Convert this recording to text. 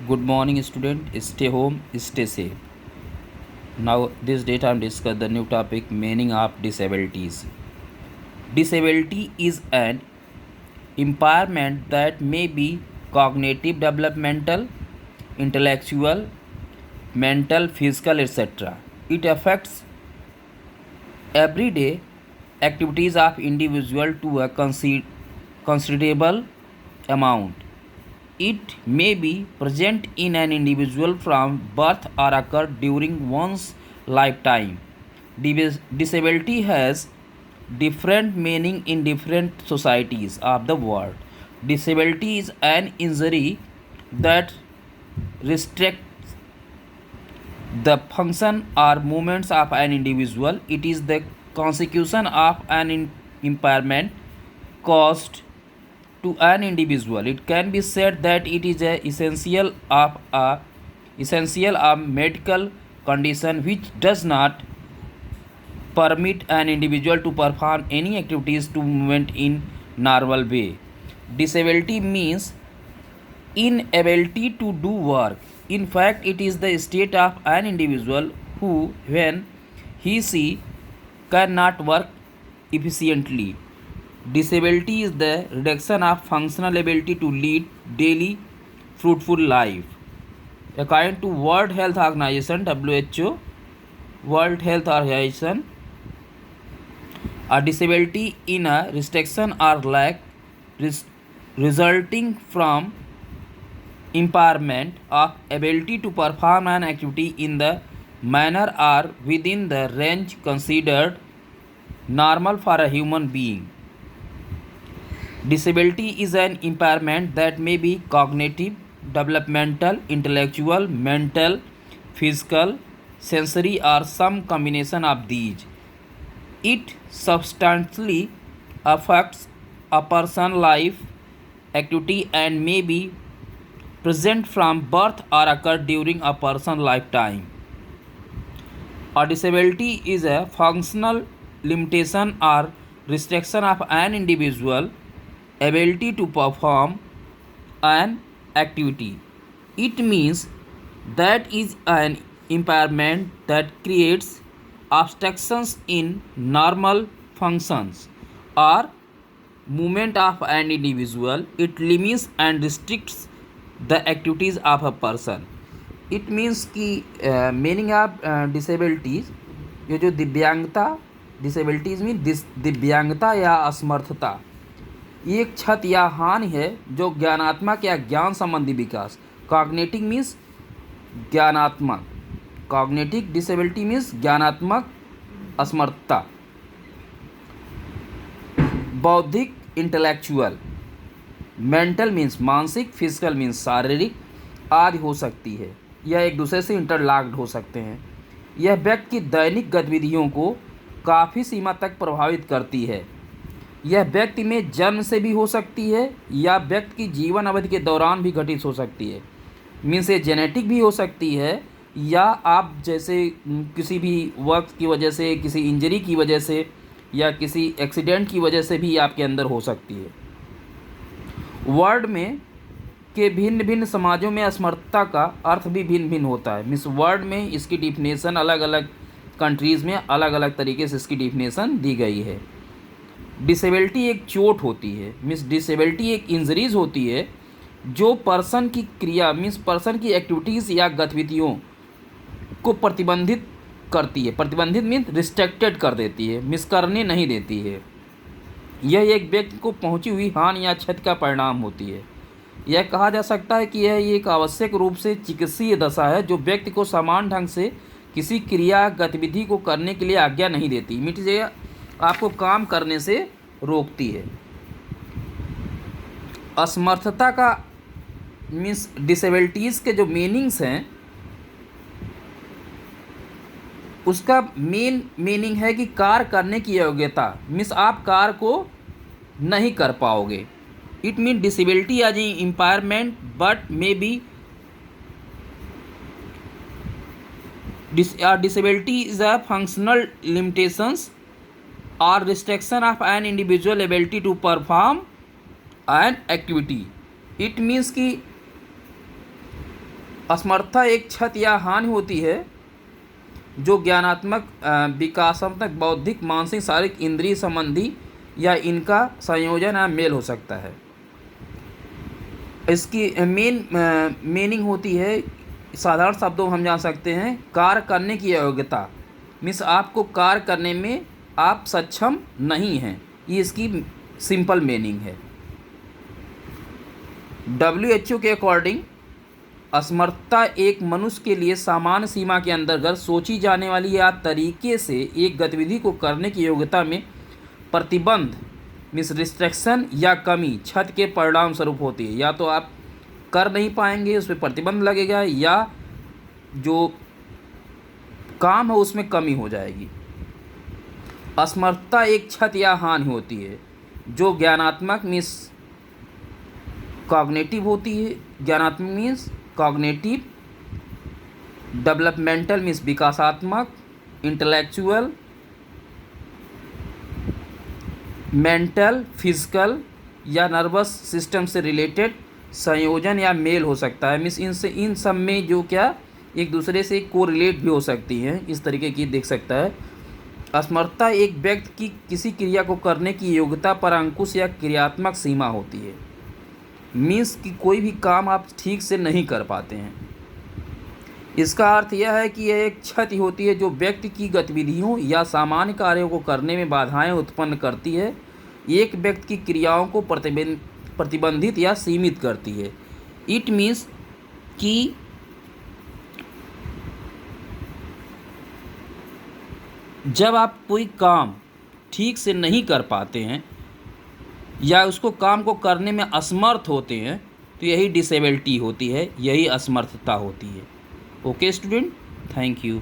Good morning, student. Stay home, stay safe. Now, this date I'm discuss the new topic meaning of disabilities. Disability is an impairment that may be cognitive, developmental, intellectual, mental, physical, etc. It affects everyday activities of individual to a considerable amount. It may be present in an individual from birth or occur during one's lifetime. Disability has different meaning in different societies of the world. Disability is an injury that restricts the function or movements of an individual. It is the consequence of an impairment caused to an individual. It can be said that it is a essential of medical condition which does not permit an individual to perform any activities to movement in normal way. Disability means inability to do work. In fact, it is the state of an individual who, when she cannot work efficiently. Disability is the reduction of functional ability to lead daily fruitful life. According to World Health Organization (WHO), World Health Organization, a disability in a restriction or lack resulting from impairment of ability to perform an activity in the manner or within the range considered normal for a human being. Disability is an impairment that may be cognitive, developmental, intellectual, mental, physical, sensory, or some combination of these. It substantially affects a person's life, activity, and may be present from birth or occur during a person's lifetime. A disability is a functional limitation or restriction of an individual ability to perform an activity. It means that is an impairment that creates obstructions in normal functions or movement of an individual. It limits and restricts the activities of a person. It means कि meaning of disabilities, ये जो दिव्यांगता, disabilities mean दिव्यांगता या असमर्थता, ये एक क्षत या हानि है जो ज्ञानात्मक या ज्ञान संबंधी विकास, कॉग्निटिव मीन्स ज्ञानात्मक, कॉग्निटिव डिसेबिलिटी मीन्स ज्ञानात्मक असमर्थता, बौद्धिक इंटेलेक्चुअल, मेंटल मीन्स मानसिक, फिजिकल मीन्स शारीरिक आदि हो सकती है। यह एक दूसरे से इंटरलॉक्ड हो सकते हैं। यह व्यक्ति की दैनिक गतिविधियों को काफ़ी सीमा तक प्रभावित करती है। यह व्यक्ति में जन्म से भी हो सकती है या व्यक्ति की जीवन अवधि के दौरान भी घटित हो सकती है। मीन्स ये जेनेटिक भी हो सकती है या आप जैसे किसी भी वक्त की वजह से, किसी इंजरी की वजह से या किसी एक्सीडेंट की वजह से भी आपके अंदर हो सकती है। वर्ल्ड में के भिन्न भिन्न समाजों में असमर्थता का अर्थ भी भिन्न भिन्न होता है। मीन्स वर्ल्ड में इसकी डिफिनेशन अलग अलग कंट्रीज़ में अलग अलग तरीके से इसकी डिफिनेशन दी गई है। डिसेबिलिटी एक चोट होती है, मीन्स डिसेबिलिटी एक इंजरीज होती है जो पर्सन की क्रिया मीन्स पर्सन की एक्टिविटीज़ या गतिविधियों को प्रतिबंधित करती है। प्रतिबंधित मीन्स रिस्ट्रिक्टेड कर देती है, मिस करने नहीं देती है। यह एक व्यक्ति को पहुंची हुई हानि या क्षति का परिणाम होती है। यह कहा जा सकता है कि यह एक आवश्यक रूप से चिकित्सीय दशा है जो व्यक्ति को समान ढंग से किसी क्रिया गतिविधि को करने के लिए आज्ञा नहीं देती, मीन्स ये आपको काम करने से रोकती है। असमर्थता का मीन्स डिसेबिलिटीज़ के जो मीनिंग्स हैं उसका मेन मीनिंग है कि कार्य करने की योग्यता, मीन्स आप कार्य को नहीं कर पाओगे। It mean disability as a impairment but may be disability is a functional limitations or restriction of an individual ability to perform an activity. It means कि असमर्थता एक क्षति या हानि होती है जो ज्ञानात्मक, विकासात्मक, बौद्धिक, मानसिक, शारीरिक, इंद्रिय संबंधी या इनका संयोजन या मेल हो सकता है। इसकी मीनिंग होती है, साधारण शब्दों में हम जान सकते हैं, कार्य करने की अयोग्यता, मीन्स आपको कार्य करने में आप सक्षम नहीं हैं, ये इसकी सिंपल मीनिंग है। WHO के अकॉर्डिंग असमर्थता एक मनुष्य के लिए सामान्य सीमा के अंतर्गत सोची जाने वाली या तरीके से एक गतिविधि को करने की योग्यता में प्रतिबंध, मीन्स रिस्ट्रिक्शन या कमी, क्षति के परिणाम स्वरूप होती है। या तो आप कर नहीं पाएंगे, उस पर प्रतिबंध लगेगा, या जो काम है उसमें कमी हो जाएगी। असमर्थता एक क्षति या हानि होती है जो ज्ञानात्मक मीन्स कॉग्निटिव होती है, ज्ञानात्मक मीन्स कॉग्निटिव, डेवलपमेंटल मीन्स विकासात्मक, इंटेलेक्चुअल, मेंटल, फिजिकल या नर्वस सिस्टम से रिलेटेड संयोजन या मेल हो सकता है। मीन्स इन सब में जो क्या एक दूसरे से कोरिलेट भी हो सकती हैं, इस तरीके की देख सकता है। असमर्थता एक व्यक्ति की किसी क्रिया को करने की योग्यता पर अंकुश या क्रियात्मक सीमा होती है। मीन्स कि कोई भी काम आप ठीक से नहीं कर पाते हैं। इसका अर्थ यह है कि यह एक क्षति होती है जो व्यक्ति की गतिविधियों या सामान्य कार्यों को करने में बाधाएं उत्पन्न करती है, एक व्यक्ति की क्रियाओं को प्रतिबंधित या सीमित करती है। इट मीन्स कि जब आप कोई काम ठीक से नहीं कर पाते हैं या उसको काम को करने में असमर्थ होते हैं, तो यही डिसेबिलिटी होती है, यही असमर्थता होती है। Okay student, thank you.